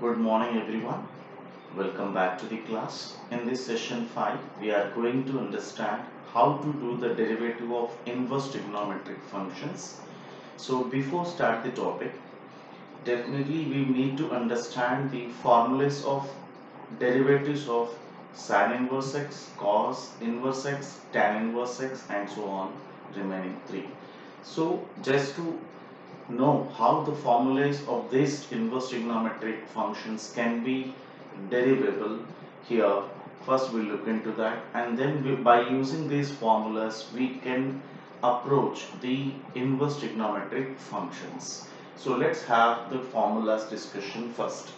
Good morning everyone. Welcome back to the class. In this session 5, we are going to understand how to do the derivative of inverse trigonometric functions. So before start the topic, definitely we need to understand the formulas of derivatives of sin inverse x, cos inverse x, tan inverse x and so on remaining 3. So just to know how the formulas of these inverse trigonometric functions can be derivable here. First we'll look into that, and then by using these formulas we can approach the inverse trigonometric functions. So let's have the formulas discussion first.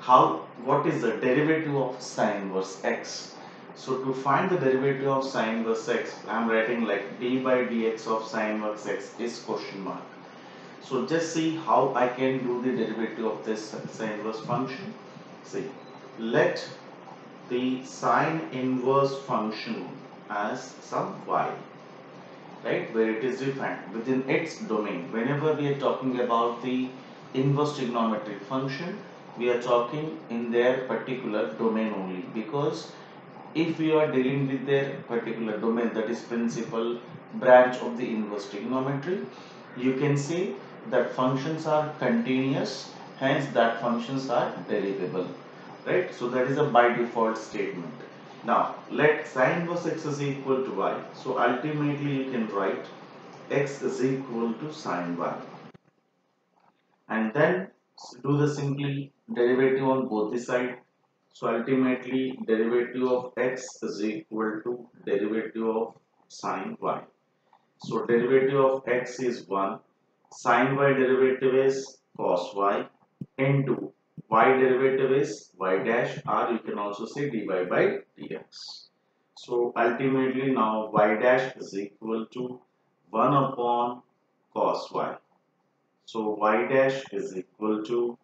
What is the derivative of sin inverse x? So to find the derivative of sin inverse x, I am writing like d by dx of sin inverse x is question mark. So just see how I can do the derivative of this sin inverse function. See, let the sine inverse function as some y, right, where it is defined within its domain. Whenever we are talking about the inverse trigonometric function, we are talking in their particular domain only, because if we are dealing with their particular domain, that is principal branch of the inverse trigonometry, you can say that functions are continuous, hence that functions are derivable, right? So that is a by default statement. Now let sin inverse x is equal to y, so ultimately you can write x is equal to sin y, and then do the simply derivative on both the side. So ultimately derivative of x is equal to derivative of sin y. So derivative of x is 1, sin y derivative is cos y, into y derivative is y dash, or you can also say dy by dx. So ultimately now y dash is equal to 1 upon cos y. So y dash is equal to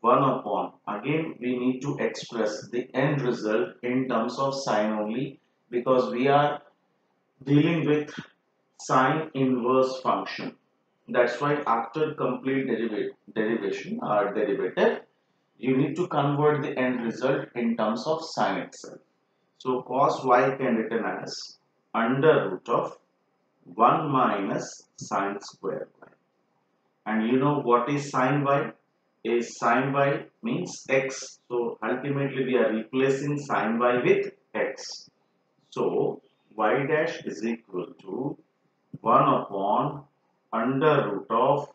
1 upon, again we need to express the end result in terms of sine only, because we are dealing with sine inverse function. That's why after complete derivation or derivative, you need to convert the end result in terms of sine itself. So cos y can written as under root of 1 minus sine square y. And you know what is sine y? Is sine y means x. So ultimately we are replacing sine y with x. So y dash is equal to 1 upon under root of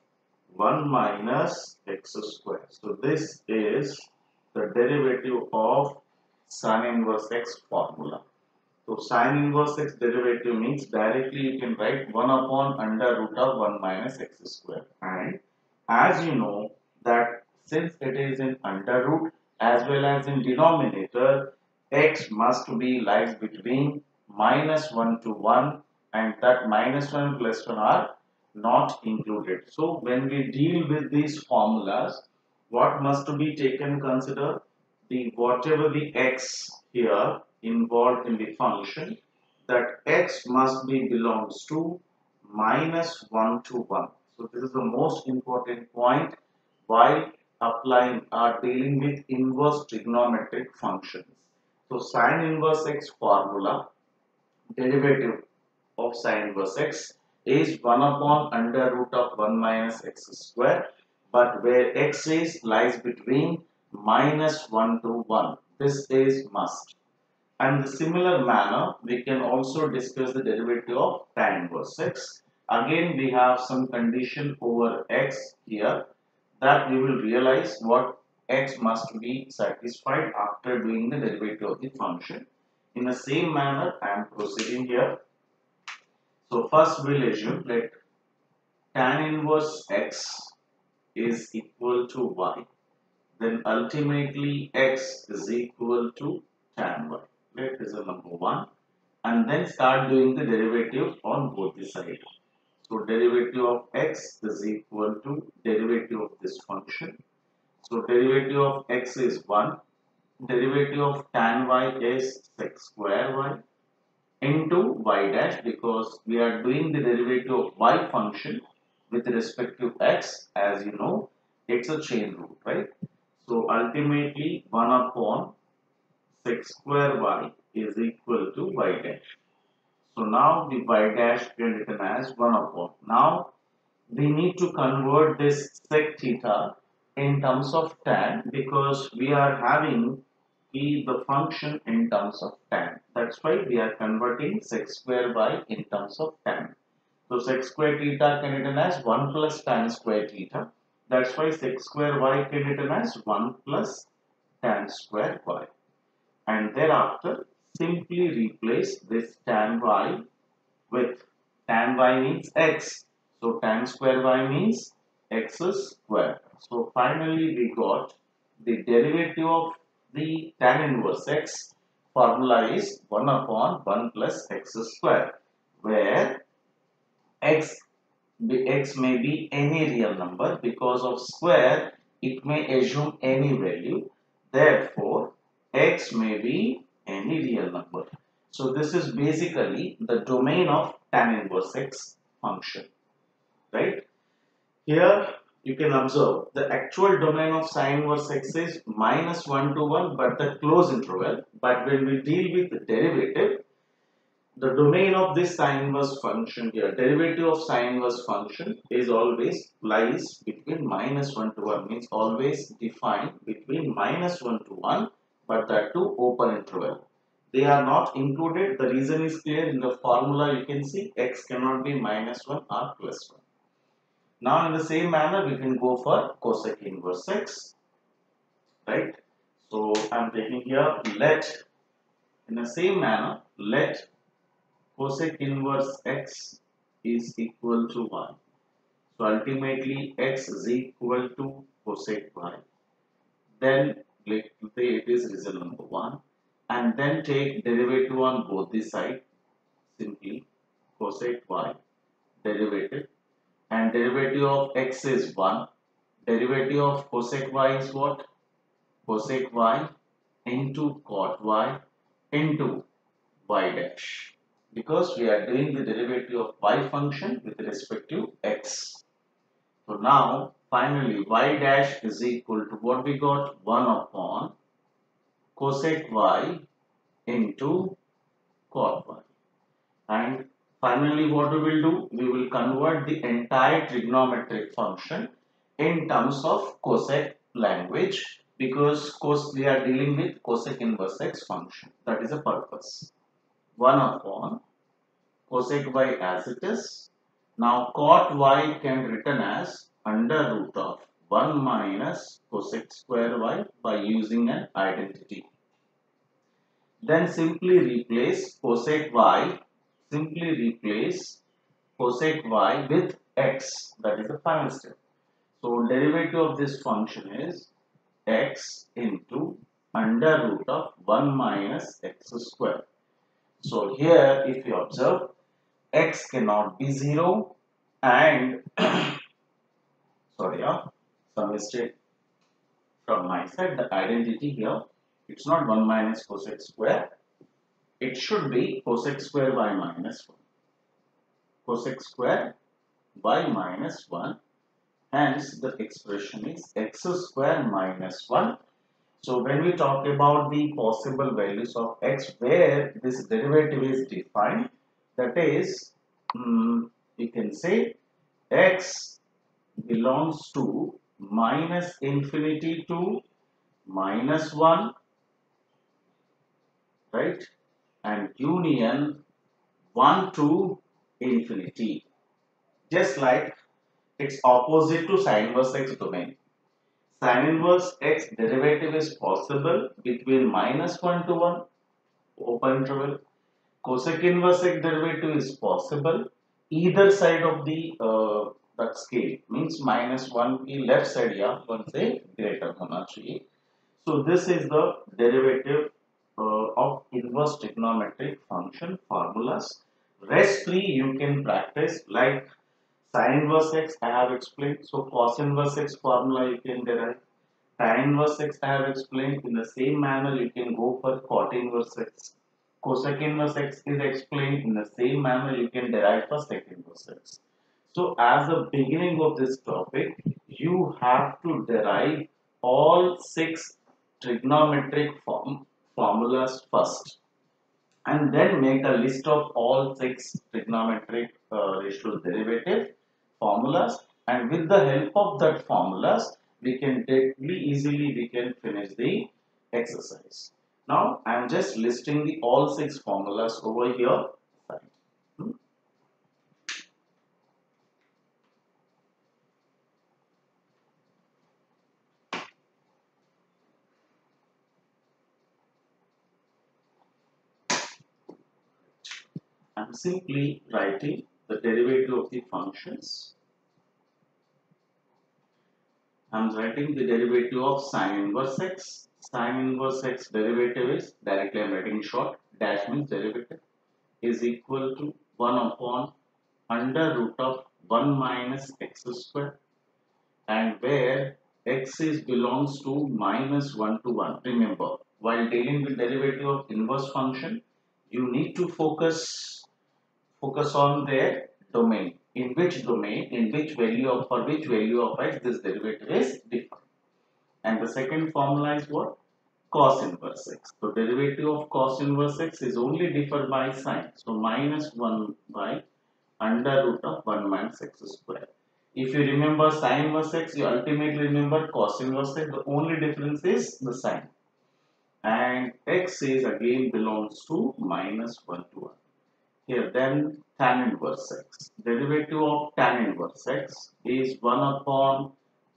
1 minus x square. So this is the derivative of sin inverse x formula. So sin inverse x derivative means directly you can write 1 upon under root of 1 minus x square. And as you know that since it is in under root as well as in denominator, x must be lies between minus 1 to 1, and that minus 1 plus 1 are not included. So when we deal with these formulas, what must be taken consider? The whatever the x here involved in the function, that x must be belongs to minus 1 to 1. So this is the most important point while applying or dealing with inverse trigonometric functions. So sin inverse x formula, derivative of sin inverse x is 1 upon under root of 1 minus x square, but where x is lies between minus 1 to 1. This is must. And the similar manner, we can also discuss the derivative of tan inverse x. Again, we have some condition over x here, that we will realize what x must be satisfied after doing the derivative of the function. In the same manner, I am proceeding here. So first we'll assume that tan inverse x is equal to y. Then ultimately x is equal to tan y. That is a number 1. And then start doing the derivative on both the sides. So derivative of x is equal to derivative of this function. So derivative of x is 1. Derivative of tan y is sec square y into y dash, because we are doing the derivative of y function with respect to x. As you know, it's a chain rule, right? So ultimately 1 upon sec square y is equal to y dash. So now the y dash can be written as 1 upon. Now we need to convert this sec theta in terms of tan because we are having the function in terms of tan. That's why we are converting sec square y in terms of tan. So sec square theta can be written as 1 plus tan square theta. That's why sec square y can be written as 1 plus tan square y. And thereafter simply replace this tan y with tan y means x. So tan square y means x square. So finally we got the derivative of the tan inverse x. Formula is 1 upon 1 plus x square, where x may be any real number. Because of square it may assume any value, therefore x may be any real number. So this is basically the domain of tan inverse x function, right? Here you can observe the actual domain of sine inverse x is -1 to 1, but the closed interval. But when we deal with the derivative, the domain of this sine inverse function here, derivative of sine inverse function is always lies between -1 to 1, means always defined between -1 to 1, but that too open interval. They are not included. The reason is clear. In the formula you can see x cannot be -1 or +1. Now in the same manner we can go for cosec inverse x, right? So I am taking here, let in the same manner let cosec inverse x is equal to 1. So ultimately x is equal to cosec y. Then let's say it is result number 1, and then take derivative on both the sides. Simply cosec y derivative, and derivative of x is 1. Derivative of cosec y is what? Cosec y into cot y into y dash, because we are doing the derivative of y function with respect to x. So now finally y dash is equal to what we got? 1 upon cosec y into cot y. And finally what we will do? We will convert the entire trigonometric function in terms of cosec language, because we are dealing with cosec inverse x function. That is the purpose. 1 upon cosec y as it is. Now cot y can be written as under root of 1 minus cosec square y by using an identity. Then simply replace cosec y with x. That is the final step. So derivative of this function is x into under root of 1 minus x square. So here if you observe, x cannot be 0, and sorry, some mistake from my side. The identity here, it's not 1 minus cosec square, it should be cosec square y minus 1. Cosec square y minus 1, hence the expression is x square minus 1. So when we talk about the possible values of x where this derivative is defined, that is, you can say x belongs to minus infinity to minus 1, right, and union 1 to infinity. Just like it's opposite to sine inverse x domain. Sine inverse x derivative is possible between -1 to 1, open interval. Cosec inverse x derivative is possible either side of the that scale, means -1 की left side या 1 से greater होना चाहिए. So this is the derivative of inverse trigonometric function formulas. Rest 3 you can practice, like sin inverse x I have explained. So cos inverse x formula you can derive. Tan inverse x I have explained. In the same manner you can go for cot inverse x. Cosec inverse x is explained. In the same manner you can derive for sec inverse x. So as the beginning of this topic, you have to derive all six trigonometric formulas first, and then make a list of all six trigonometric ratio derivative formulas, and with the help of that formulas we can directly easily we can finish the exercise. Now I am just listing the all six formulas over here. Hmm. I am simply writing the derivative of the functions. I am writing the derivative of sine inverse x. Sine inverse x derivative is, directly I am writing short, dash means derivative, is equal to 1 upon under root of 1 minus x square, and where x is belongs to minus 1 to 1. Remember, while dealing with derivative of inverse function, you need to focus on their domain. In which domain, in which value of, for which value of x this derivative is defined. And the second formula is what? Cos inverse x. So derivative of cos inverse x is only differed by sine. So minus 1 by under root of 1 minus x square. If you remember sine inverse x, you ultimately remember cos inverse x. The only difference is the sign. And x is again belongs to minus 1 to 1. Here then tan inverse x. Derivative of tan inverse x is 1 upon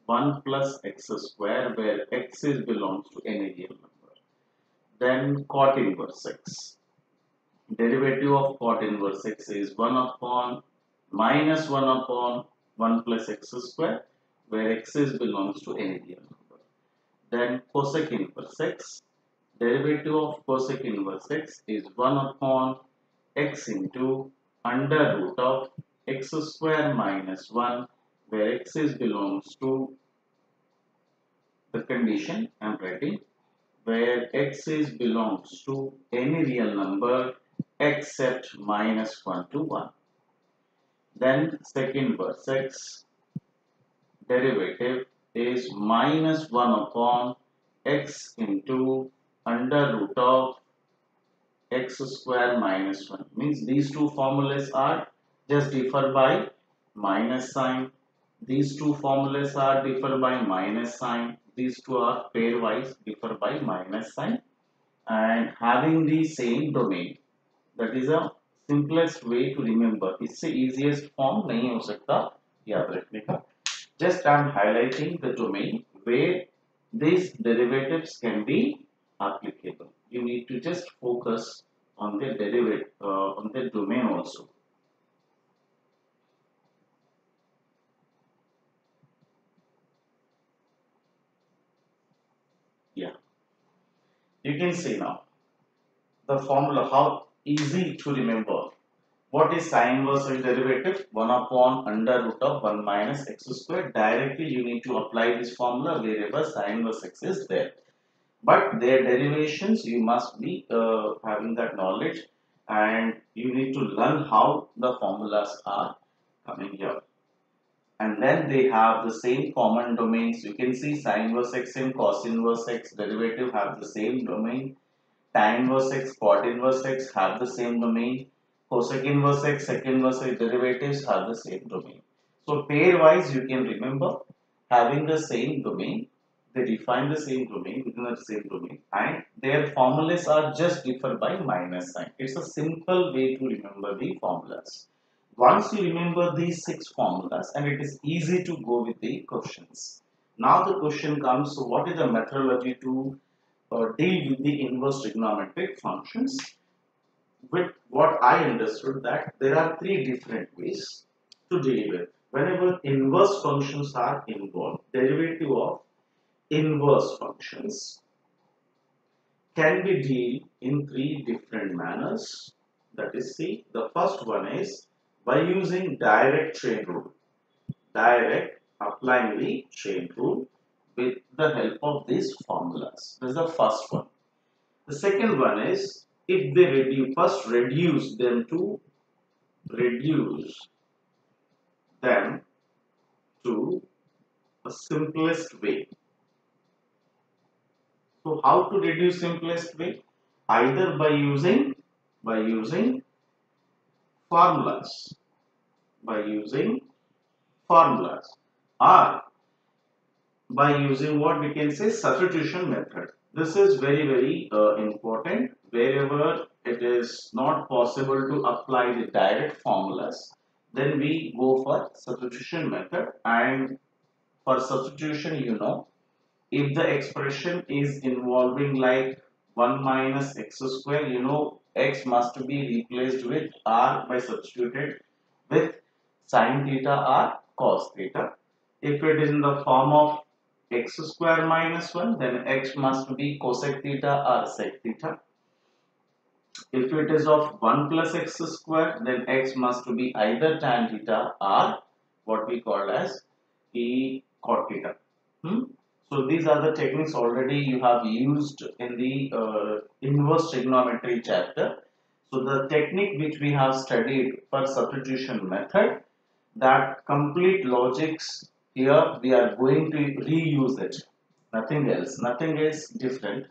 1 plus x square, where x is belongs to any real number. Then cot inverse x. Derivative of cot inverse x is 1 upon minus 1 upon 1 plus x square, where x is belongs to any real number. Then cosec inverse x. Derivative of cosec inverse x is 1 upon x into under root of x square minus 1, where x is belongs to the condition I am writing, where x is belongs to any real number except minus 1 to 1. Then sec inverse x derivative is minus 1 upon x into under root of x square minus 1. Means these two formulas are just differ by minus sign. These two formulas are differ by minus sign. These two are pairwise differ by minus sign. And having the same domain, that is a simplest way to remember. इससे easiest form नहीं हो सकता याद रखने का. Just I am highlighting the domain where these derivatives can be applicable. You need to just focus on the derivative, on the domain also. Yeah, you can see now the formula, how easy to remember. What is sine inverse x derivative? 1 upon under root of 1 minus x square. Directly you need to apply this formula wherever sine inverse x is there. But their derivations you must be having that knowledge, and you need to learn how the formulas are coming here. And then they have the same common domains. You can see sine inverse x and cos inverse x derivative have the same domain. Tan inverse x, cot inverse x have the same domain. Cosec inverse x, sec inverse x derivatives have the same domain. So pairwise you can remember having the same domain. They define the same domain within the same domain, and their formulas are just differ by minus sign. It's a simple way to remember the formulas. Once you remember these six formulas, and it is easy to go with the questions. Now the question comes, so what is the methodology to deal with the inverse trigonometric functions? With what I understood, that there are three different ways to deal with. Whenever inverse functions are involved, derivative of inverse functions can be dealt in three different manners. That is, see, the first one is by using direct chain rule. Direct applying the chain rule with the help of these formulas. This is the first one. The second one is if they reduce them to a simplest way. So how to reduce simplest way? Either by using formulas, by using formulas, or by using what we can say substitution method. This is very important. Wherever it is not possible to apply the direct formulas, then we go for substitution method. And for substitution, if the expression is involving like 1 minus x square, x must be replaced with r by substituted with sine theta or cos theta. If it is in the form of x square minus 1, then x must be cosec theta or sec theta. If it is of 1 plus x square, then x must be either tan theta or what we call as e cot theta. Hmm? So these are the techniques already you have used in the inverse trigonometry chapter. So the technique which we have studied for substitution method, that complete logics here we are going to reuse it. Nothing is different.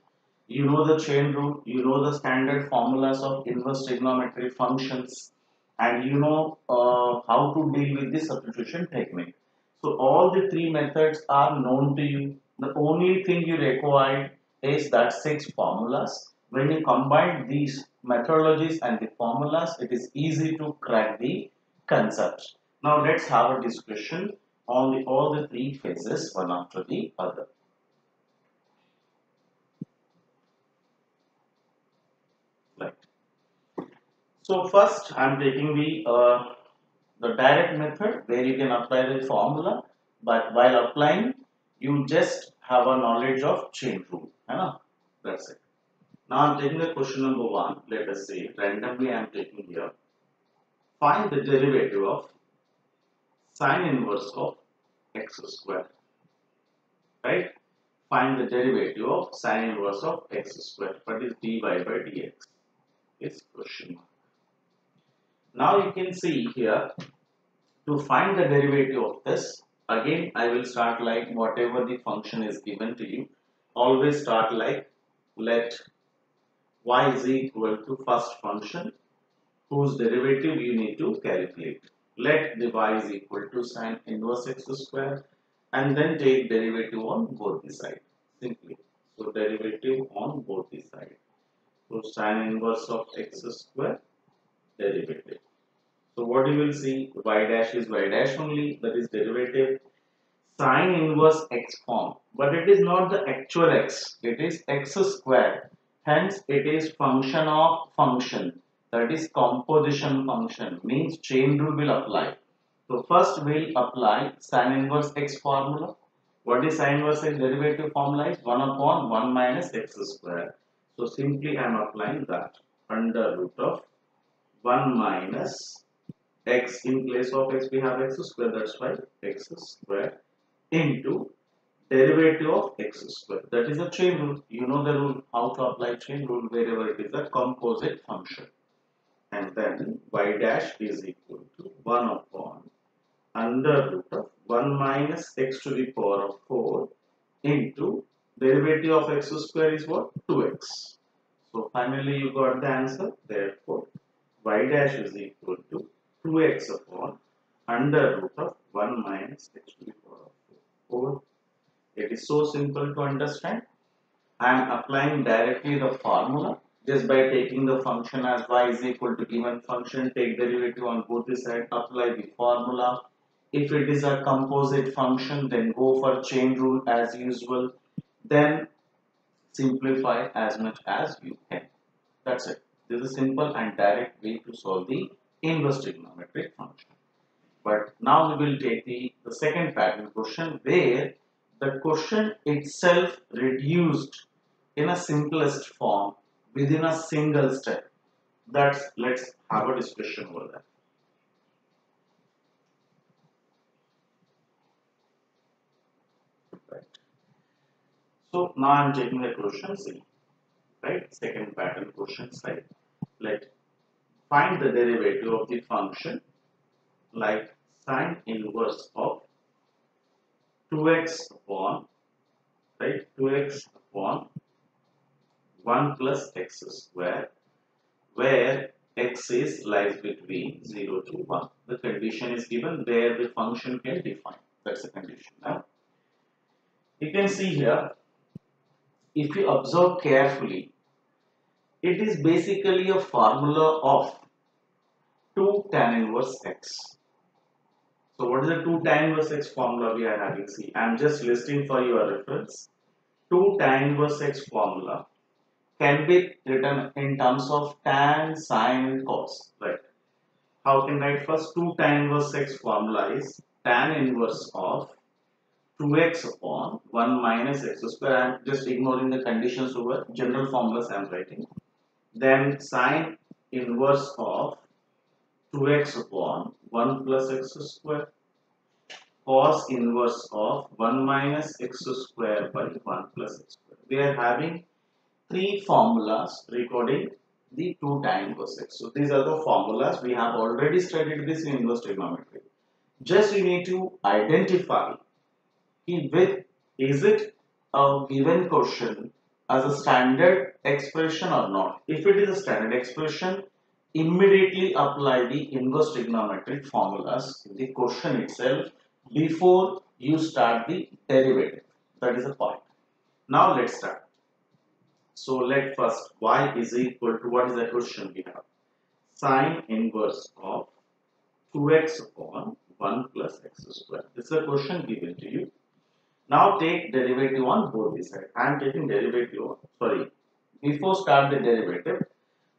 You know the chain rule, you know the standard formulas of inverse trigonometry functions, and you know how to deal with the substitution technique. So all the three methods are known to you. The only thing you require is that six formulas. When you combine these methodologies and the formulas, it is easy to crack the concepts. Now let's have a discussion on all the three phases one after the other. Right. So first, I'm taking the direct method where you can apply the formula, but while applying, you just have a knowledge of chain rule. That's it. Now I'm taking the question number one. Let us say randomly I'm taking here. Find the derivative of sine inverse of x square. Right? Find the derivative of sine inverse of x square. What is dy by dx? Is question mark. Now you can see here, to find the derivative of this, again I will start like whatever the function is given to you. Always start like let y is equal to first function whose derivative you need to calculate. Let the y is equal to sine inverse x square and then take derivative on both the sides. Simply. So derivative on both the sides. So sine inverse of x square derivative. So what you will see, y dash is y dash only, that is derivative sine inverse x form, but it is not the actual x, it is x square. Hence it is function of function, that is composition function, means chain rule will apply. So first we'll apply sine inverse x formula. What is sine inverse x derivative formula? Is 1 upon 1 minus x square. So simply I am applying that under root of 1 minus x, in place of x we have x square, that's why x square into derivative of x square, that is a chain rule. You know the rule, how to apply chain rule wherever it is a composite function. And then y dash is equal to 1 upon under root of 1 minus x to the power of 4 into derivative of x square is what? 2x. So finally you got the answer. Therefore y dash is equal to 2x upon under root of 1 minus x to the power of 4. It is so simple to understand. I am applying directly the formula just by taking the function as y is equal to given function, take derivative on both the sides, apply the formula. If it is a composite function, then go for chain rule as usual. Then simplify as much as you can. That's it. This is a simple and direct way to solve the inverse trigonometric function. But now we will take the second pattern question where the question itself reduced in a simplest form within a single step. Let's have a discussion over that. Right. So now I'm taking the question C. Right? Second pattern question side. Let find the derivative of the function like sine inverse of 2x upon, right, 2x upon 1 plus x square, where x is lies between 0 to 1. The condition is given where the function can define. That's the condition. Now, you can see here, if you observe carefully, it is basically a formula of 2 tan inverse x. So what is the 2 tan inverse x formula we are having? See, I am just listing for your reference. 2 tan inverse x formula can be written in terms of tan, sine and cos, right? How can I write first? 2 tan inverse x formula is tan inverse of 2x upon 1 minus x square. I am just ignoring the conditions over general formulas I am writing. Then sine inverse of 2x upon 1 plus x square, cos inverse of 1 minus x square by 1 plus x square. We are having three formulas recording the 2 tan inverse x. So these are the formulas. We have already studied this in inverse trigonometry. Just you need to identify with, is it a given question as a standard expression or not. If it is a standard expression, immediately apply the inverse trigonometric formulas in the question itself before you start the derivative. That is the point. Now let's start. So let first y is equal to, what is the question we have? Sine inverse of 2x upon 1 plus x square. This is a question given to you. Now take derivative on both the sides. I am taking derivative on, sorry, before start the derivative,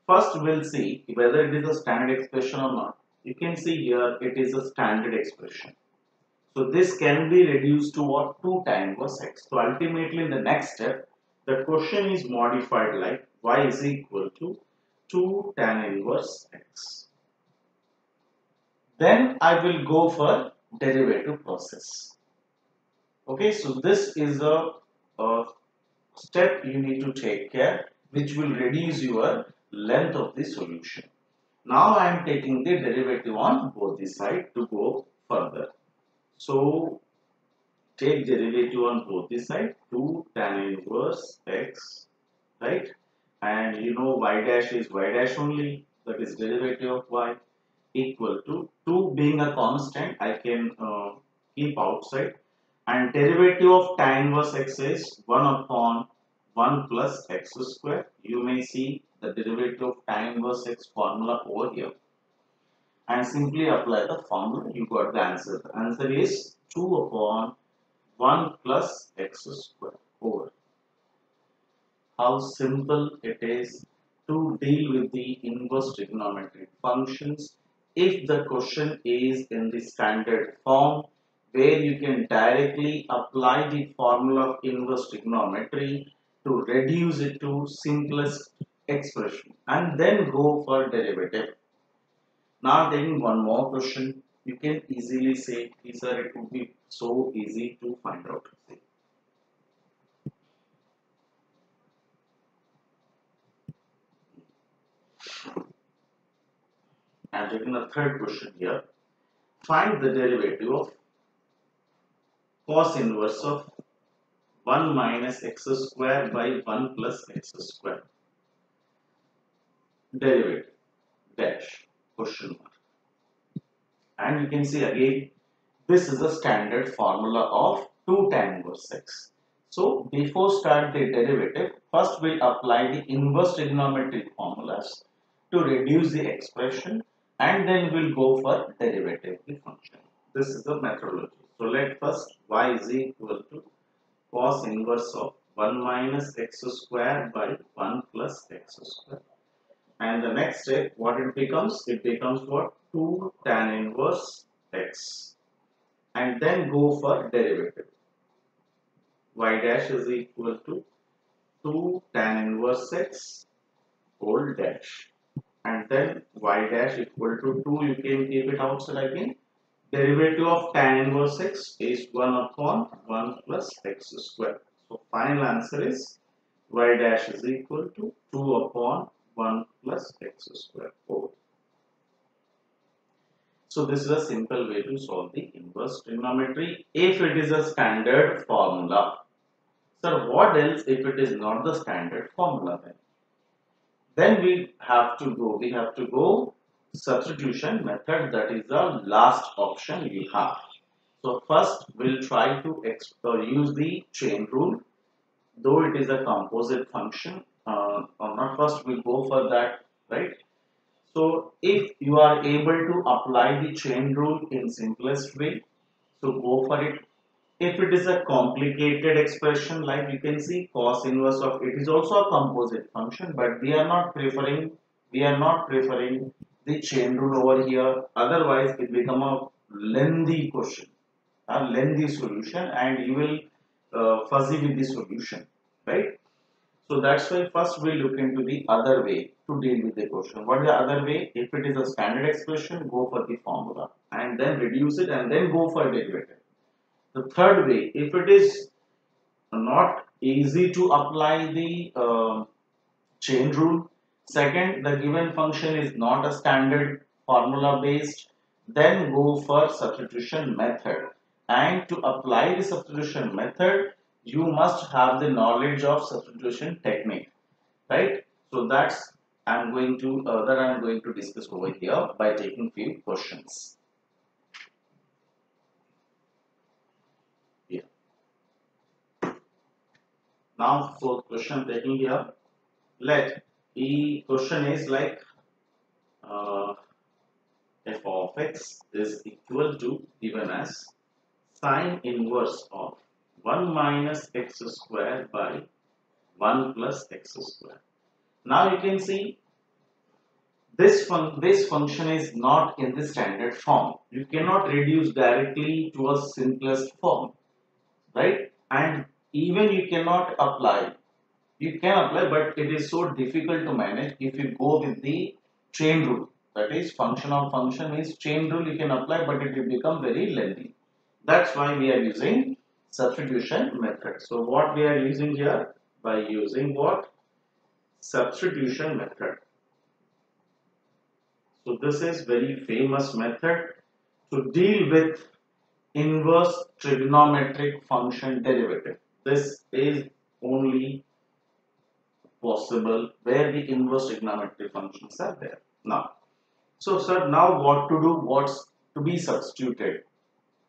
first we'll see whether it is a standard expression or not. You can see here it is a standard expression. So this can be reduced to what? 2 tan inverse x. So ultimately in the next step, the question is modified like y is equal to 2 tan inverse x. Then I will go for derivative process. Okay, so this is a step you need to take care, which will reduce your length of the solution. Now I am taking the derivative on both the sides to go further. So take derivative on both the sides, 2 tan inverse x, right? And you know y dash is y dash only, that is derivative of y, equal to 2 being a constant, I can keep outside. And derivative of tan inverse x is 1 upon 1 plus x square. You may see the derivative of tan inverse x formula over here. And simply apply the formula, you got the answer. The answer is 2 upon 1 plus x square over. How simple it is to deal with the inverse trigonometric functions if the question is in the standard form, where you can directly apply the formula of inverse trigonometry to reduce it to simplest expression and then go for derivative. Now taking one more question, you can easily say, sir, it would be so easy to find out. I am taking a third question here. Find the derivative of cos inverse of 1 minus x square by 1 plus x square. Derivative dash question mark. And you can see again, this is a standard formula of 2 tan inverse x. So before start the derivative, first we apply the inverse trigonometric formulas to reduce the expression, and then we'll go for derivative of the function. This is the methodology. So let first y is equal to cos inverse of 1 minus x square by 1 plus x square. And the next step, what it becomes? It becomes what? 2 tan inverse x. And then go for derivative. Y dash is equal to 2 tan inverse x whole dash. And then y dash equal to 2, you can keep it outside again. Derivative of tan inverse x is 1 upon 1 plus x square. So final answer is y dash is equal to 2 upon 1 plus x square whole. So this is a simple way to solve the inverse trigonometry if it is a standard formula. Sir, what else if it is not the standard formula then? Then we have to go substitution method, that is the last option we have. So first we'll try to use the chain rule, though it is a composite function, or not, first we'll go for that, right? So if you are able to apply the chain rule in simplest way, so go for it. If it is a complicated expression, like you can see cos inverse of, it is also a composite function, but we are not preferring the chain rule over here. Otherwise, it become a lengthy question, a lengthy solution, and you will fuzzy with the solution, right? So that's why first we look into the other way to deal with the question. What is the other way? If it is a standard expression, go for the formula and then reduce it and then go for derivative. The third way, if it is not easy to apply the chain rule, second, the given function is not a standard formula based, then go for substitution method. And to apply the substitution method, you must have the knowledge of substitution technique, right? So that's I'm going to discuss over here by taking few questions. Yeah. Now for question taking here, let the question is like uh, f of x is equal to, given as sine inverse of 1 minus x square by 1 plus x square. Now you can see this function is not in the standard form. You cannot reduce directly to a simplest form, right? And even you cannot apply. You can apply, but it is so difficult to manage if you go with the chain rule. That is, function of function means chain rule you can apply, but it will become very lengthy. That's why we are using substitution method. So what we are using here, by using what? Substitution method. So this is very famous method to deal with inverse trigonometric function derivative. This is only possible where the inverse trigonometric functions are there. Now, so sir, now what to do? What's to be substituted?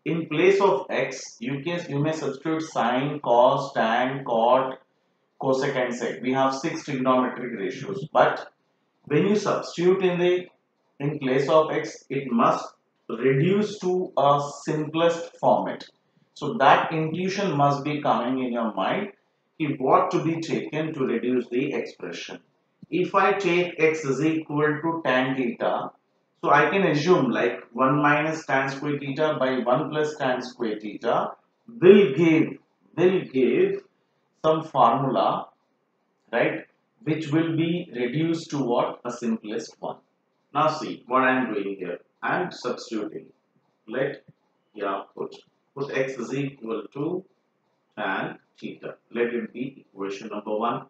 In place of x, you may substitute sine, cos, tan, cot, cosec, and sec. We have 6 trigonometric ratios, but when you substitute in place of x, it must reduce to a simplest format. So that intuition must be coming in your mind. What to be taken to reduce the expression. If I take x is equal to tan theta, so I can assume like 1 minus tan square theta by 1 plus tan square theta will give some formula, right, which will be reduced to what? A simplest one. Now see what I am doing here. I am substituting. Let put x is equal to tan theta. Let it be equation number 1.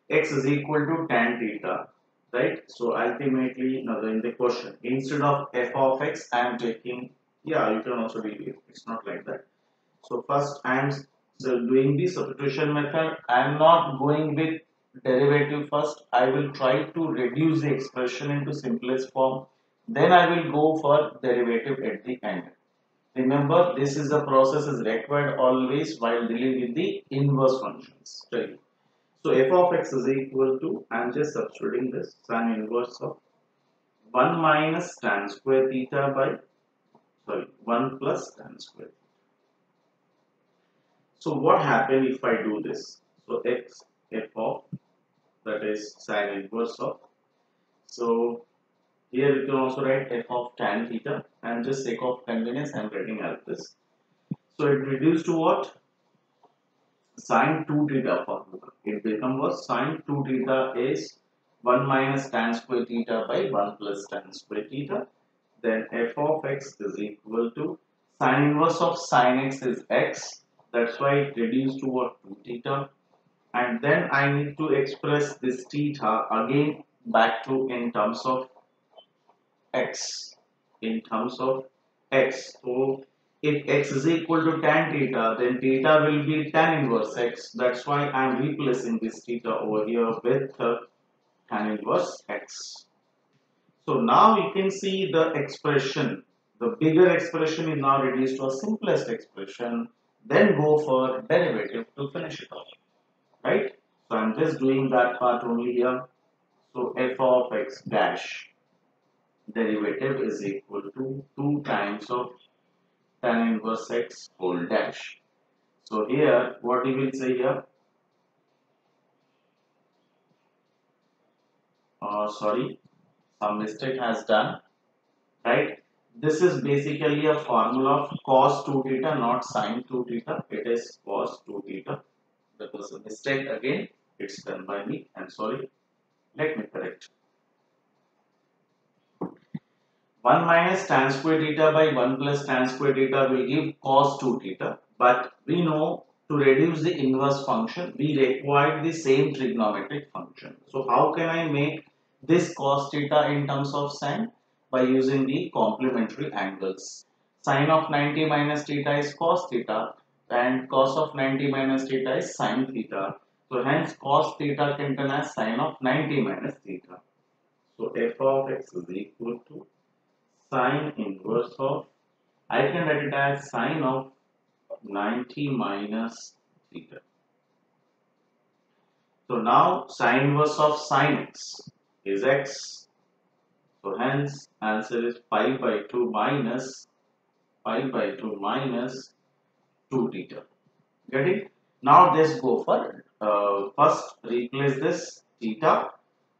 X is equal to tan theta, right? So ultimately, now in the question, instead of f of x, I am taking, yeah, you can also deal with, it's not like that. So first I am doing the substitution method. I am not going with derivative first. I will try to reduce the expression into simplest form. Then I will go for derivative at the end. Remember, this is the process is required always while dealing with the inverse functions. Right? So f of x is equal to, I am just substituting this, sine inverse of 1 minus tan square theta by, 1 plus tan square. So what happens if I do this? So f of, that is sine inverse of, so here you can also write f of tan theta, and just sake of convenience I am writing as this. So it reduced to what? Sine 2 theta formula. It becomes what? Sine 2 theta is 1 minus tan square theta by 1 plus tan square theta. Then f of x is equal to sine inverse of sine x is x. That's why it reduced to what? 2 theta. And then I need to express this theta again back to in terms of x. In terms of x. So if x is equal to tan theta, then theta will be tan inverse x. That's why I am replacing this theta over here with tan inverse x. So now you can see the expression. The bigger expression is now reduced to a simplest expression. Then go for derivative to finish it off. Right? So I'm just doing that part only here. So f of x dash derivative is equal to 2 times of tan inverse x whole dash. So here, what you will say here? Sorry, some mistake has done, right? This is basically a formula of cos 2 theta, not sin 2 theta. It is cos 2 theta. That was a mistake again. It's done by me. I'm sorry. Let me correct. 1 minus tan square theta by 1 plus tan square theta will give cos 2 theta. But we know to reduce the inverse function, we require the same trigonometric function. So how can I make this cos theta in terms of sine? By using the complementary angles. Sine of 90 minus theta is cos theta and cos of 90 minus theta is sine theta. So hence cos theta can turn as sine of 90 minus theta. So f of x is equal to sine inverse of, I can write it as sine of 90 minus theta. So now sine inverse of sine x is x. So hence answer is 5 by 2 minus 5 by 2 minus 2 theta. Get it? Now let's go for first replace this theta.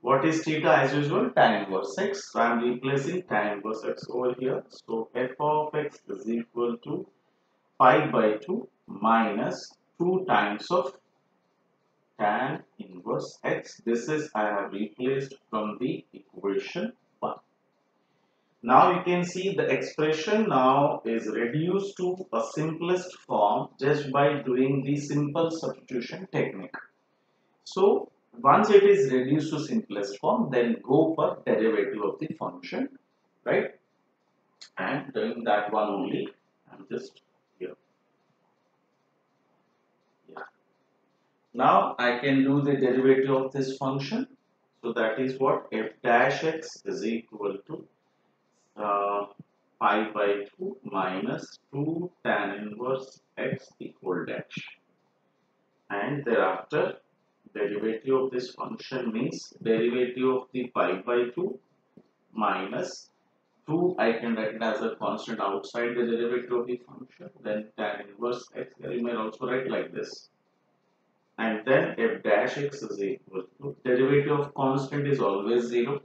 What is theta? As usual, tan inverse x. So I am replacing tan inverse x over here. So f of x is equal to 5 by 2 minus 2 times of tan inverse x. This is I have replaced from the equation 1. Now you can see the expression now is reduced to a simplest form just by doing the simple substitution technique. So once it is reduced to simplest form, then go for derivative of the function, right? And doing that one only. I'm just here. Yeah. Now I can do the derivative of this function. So that is what f dash x is equal to 5 by 2 minus 2 tan inverse x equal dash. And thereafter derivative of this function means derivative of the 5 by 2 minus 2, I can write it as a constant outside the derivative of the function, then tan inverse x, you may also write like this. And then f dash x is equal to derivative of constant is always 0.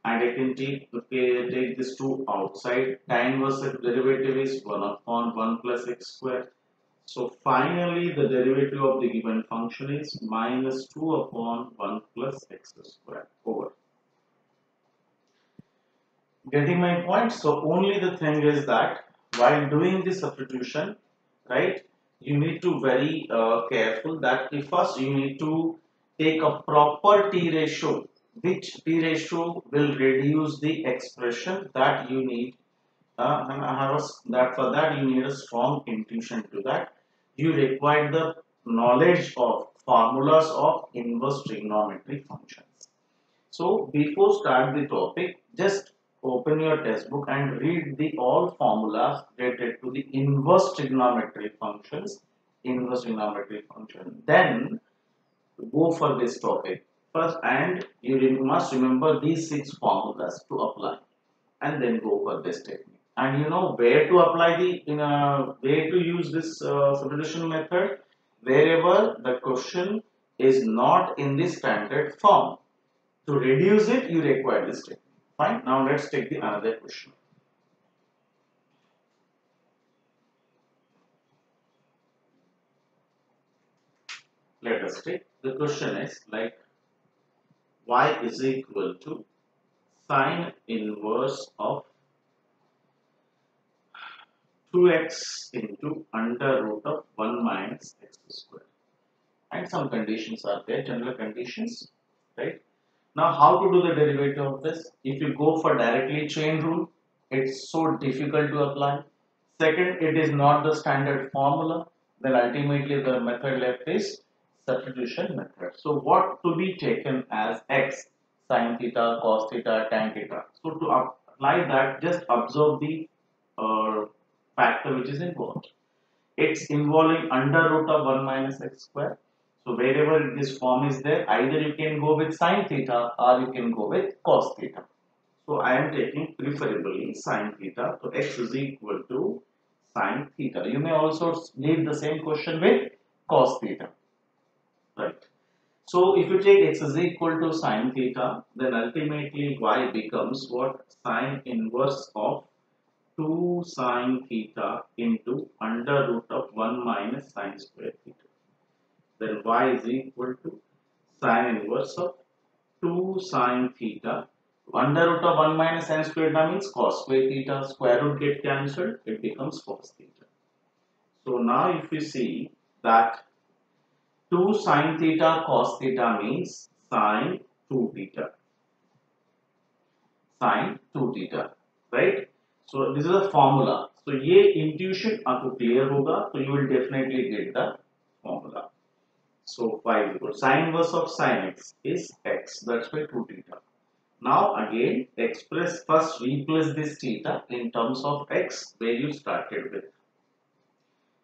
And I can take this 2 outside. Tan inverse derivative is 1 upon 1 plus x square. So finally the derivative of the given function is minus 2 upon 1 plus x square over. Getting my point? So only the thing is that while doing the substitution, right, you need to very careful that if first you need to take a proper t ratio, which t ratio will reduce the expression that you need. And I have that for that you need a strong intuition to that. You require the knowledge of formulas of inverse trigonometry functions. So before start the topic, just open your textbook and read the all formulas related to the inverse trigonometry functions. Inverse trigonometry function. Then go for this topic first, and you must remember these 6 formulas to apply, and then go for this technique. And you know where to apply the where to use this substitution method, wherever the question is not in the standard form. To reduce it, you require this technique. Fine. Now let's take the another question. Let us take the question is like y is equal to sine inverse of 2x into under root of 1 minus x square. And some conditions are there, general conditions, right? Now how to do the derivative of this? If you go for directly chain rule, it's so difficult to apply. Second, it is not the standard formula. Then ultimately the method left is substitution method. So what to be taken as x, sine theta, cos theta, tan theta. So to apply that, just observe the factor which is involved. X involving under root of 1 minus x square. So wherever this form is there, either you can go with sine theta or you can go with cos theta. So I am taking preferably sine theta. So x is equal to sine theta. You may also leave the same question with cos theta. Right. So if you take x is equal to sine theta, then ultimately y becomes what? Sine inverse of 2 sine theta into under root of 1 minus sine square theta. Then y is equal to sine inverse of 2 sine theta. Under root of 1 minus sine square theta means cos square theta. Square root get cancelled, it becomes cos theta. So now if you see that 2 sine theta cos theta means sine 2 theta. Sine 2 theta, right? So this is a formula. So ये intuition आपको clear होगा, so you will definitely get the formula. So y is equal to sine inverse of sine x is x. That's why 2 theta. Now again express, first replace this theta in terms of x where you started with.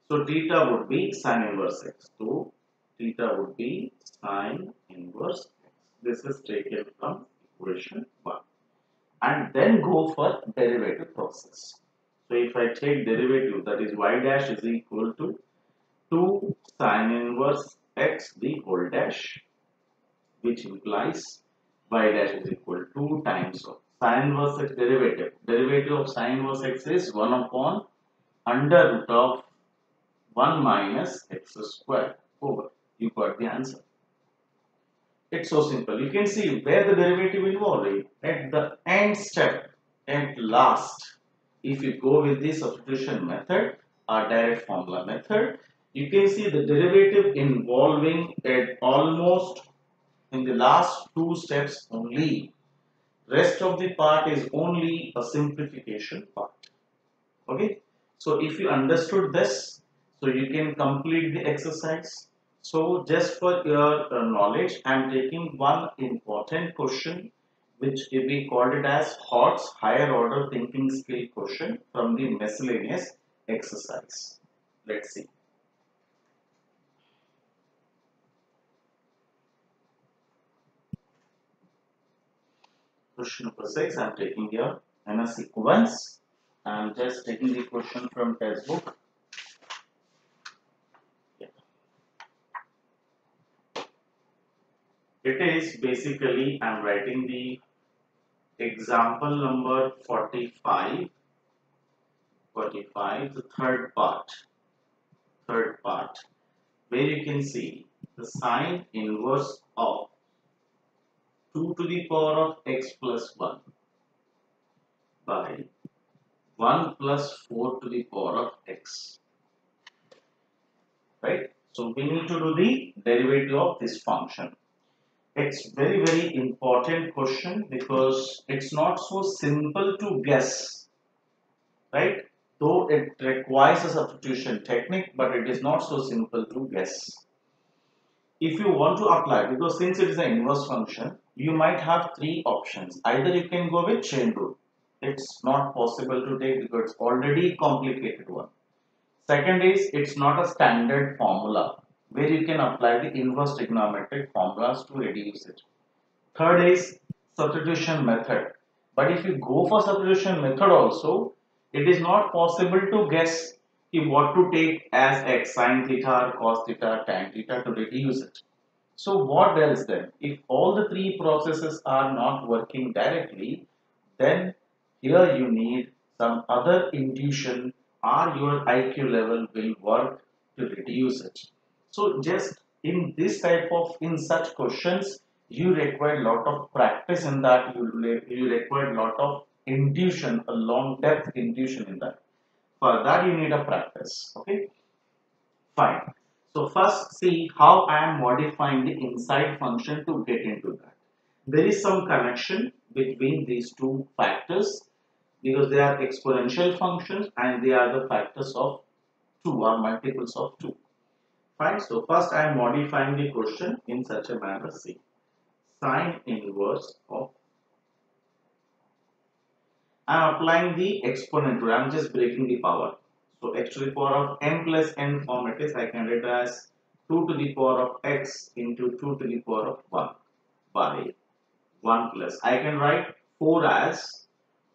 So theta would be sine inverse x. So theta would be sine inverse x. This is taken from equation 1. And then go for derivative process. So if I take derivative, that is y dash is equal to 2 sine inverse x the whole dash, which implies y dash is equal to 2 times of sine inverse x derivative. Derivative of sine inverse x is 1 upon under root of 1 minus x square over. You got the answer. It's so simple. You can see where the derivative involved at the end step, at last. If you go with the substitution method or direct formula method, you can see the derivative involving at almost in the last two steps only. Rest of the part is only a simplification part. Okay. So if you understood this, so you can complete the exercise. So just for your knowledge, I am taking one important question which we called it as HOTS, higher order thinking skill question from the miscellaneous exercise. Let's see. Question number 6, I am taking here in a sequence. I am just taking the question from textbook. It is basically, I am writing the example number 45, the third part, where you can see the sine inverse of 2 to the power of x plus 1 by 1 plus 4 to the power of x, right? So we need to do the derivative of this function. It's very important question because it's not so simple to guess, right? Though it requires a substitution technique, but it is not so simple to guess. If you want to apply, because since it is an inverse function, you might have three options. Either you can go with chain rule. It's not possible to take because it's already complicated one. Second is it's not a standard formula where you can apply the inverse trigonometric formulas to reduce it. Third is substitution method. But if you go for substitution method also, it is not possible to guess what to take as x, sine theta, cos theta, tan theta to reduce it. So what else then? If all the three processes are not working directly, then here you need some other intuition or your IQ level will work to reduce it. So just in this type of, in such questions, you require a lot of practice in that, you require a lot of intuition, a long depth intuition in that. For that you need a practice, okay? Fine. So first see how I am modifying the inside function to get into that. There is some connection between these two factors. because they are exponential functions and they are the factors of 2 or multiples of 2. Fine. So first I am modifying the question in such a manner. See, sine inverse of, I am applying the exponent rule. I am just breaking the power. So x to the power of n plus n form it is. I can write as 2 to the power of x into 2 to the power of 1 by 1 plus. I can write 4 as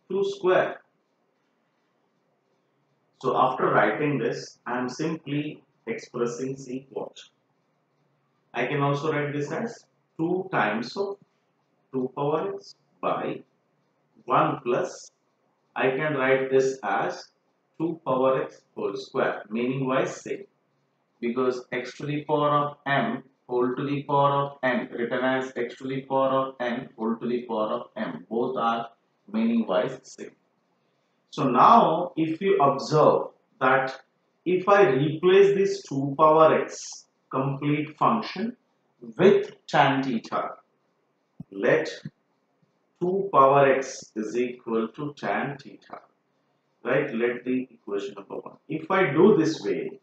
2 square. So after writing this, I am simply expressing C what? I can also write this as 2 times of 2 power x by 1 plus, I can write this as 2 power x whole square, meaning wise same, because x to the power of m whole to the power of n written as x to the power of n whole to the power of m, both are meaning wise same. So now if you observe that if I replace this 2 power x complete function with tan theta, let 2 power x is equal to tan theta, right? Let the equation number 1. If I do this way,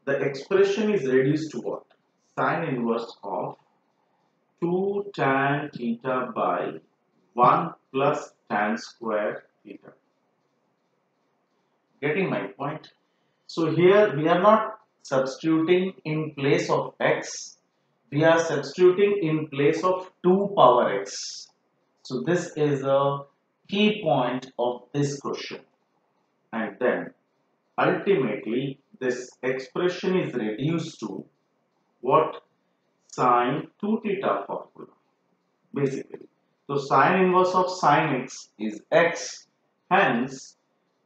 the expression is reduced to what? Sine inverse of 2 tan theta by 1 plus tan square theta. Getting my point? So here we are not substituting in place of x, we are substituting in place of 2 power x. So this is a key point of this question. And then ultimately this expression is reduced to what? Sine 2 theta formula basically. So sine inverse of sine x is x, hence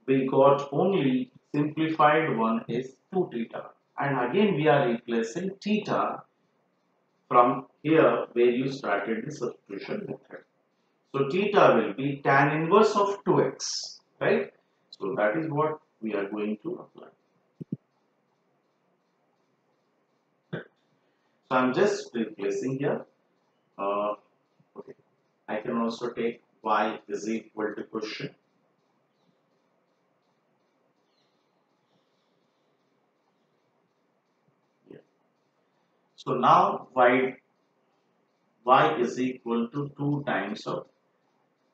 we got only simplified one is 2 theta, and again we are replacing theta from here where you started the substitution method. So theta will be tan inverse of 2x, right? So that is what we are going to apply. So I'm just replacing here. Okay, I can also take y is equal to question. Yeah. So now y is equal to 2 times of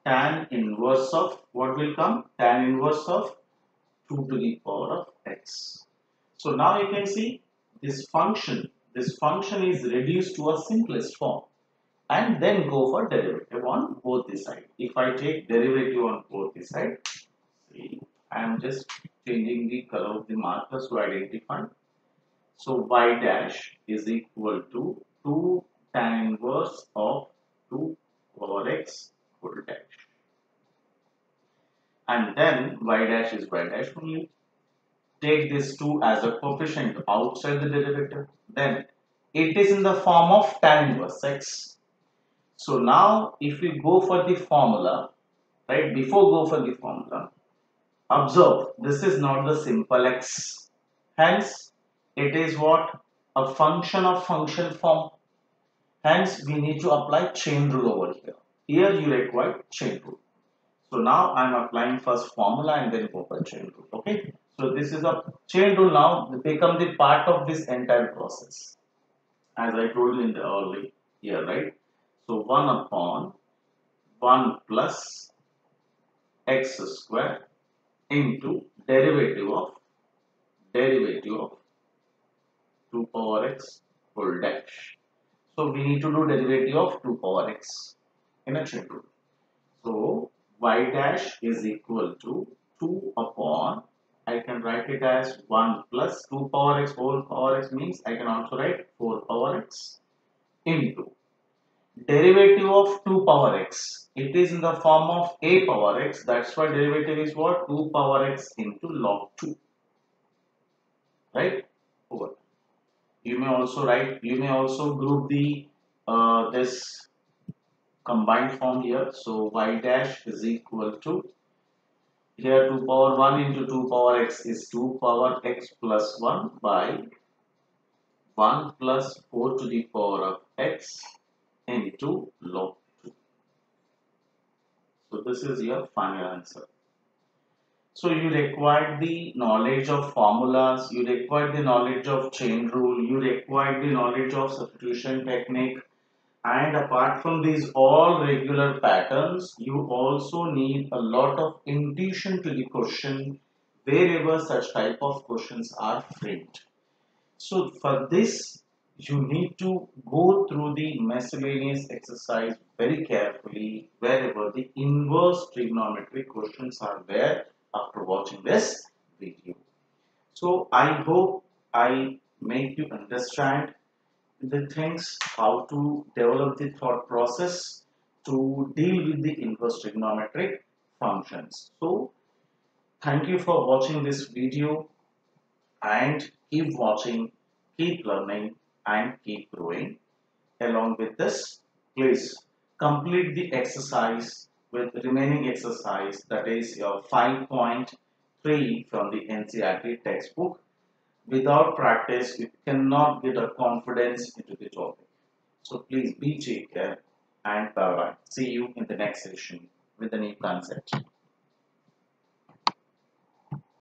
tan inverse of what will come? Tan inverse of 2 to the power of x. So now you can see this function is reduced to a simplest form, and then go for derivative on both the side. If I take derivative on both the side, see, I am just changing the color of the markers to identify. So y dash is equal to 2 tan inverse of 2 power x whole dash. And then y dash is y dash only. Take this 2 as a coefficient outside the derivative. Then it is in the form of tan inverse x. So now if we go for the formula, right, before go for the formula, observe this is not the simple x. Hence it is what? A function of function form. Hence we need to apply chain rule over here. Here you require chain rule. So now I am applying first formula and then go for chain rule. Okay. So this is a chain rule now become the part of this entire process. As I told you in the early year, right? So 1 upon 1 plus x square into derivative of 2 power x whole dash. So we need to do derivative of 2 power x in a chain rule. So y dash is equal to 2 upon, I can write it as 1 plus 2 power x whole power x means I can also write 4 power x into derivative of 2 power x. It is in the form of a power x. That's why derivative is what? 2 power x into log 2. Right? Over. You may also write, you may also group the this combined form here. So y dash is equal to, here 2 power 1 into 2 power x is 2 power x plus 1 by 1 plus 4 to the power of x into log 2. So this is your final answer. So you require the knowledge of formulas, you require the knowledge of chain rule, you require the knowledge of substitution technique, and apart from these all regular patterns, you also need a lot of intuition to the question wherever such type of questions are framed. So for this, you need to go through the miscellaneous exercise very carefully wherever the inverse trigonometric questions are there after watching this video. So I hope I make you understand the things, how to develop the thought process to deal with the inverse trigonometric functions. So thank you for watching this video, and keep watching, keep learning, and keep growing. Along with this, please complete the exercise with the remaining exercise, that is your 5.3 from the NCERT textbook. Without practice, you cannot get a confidence into the topic. So please be take care and bye bye. See you in the next session with a new concept.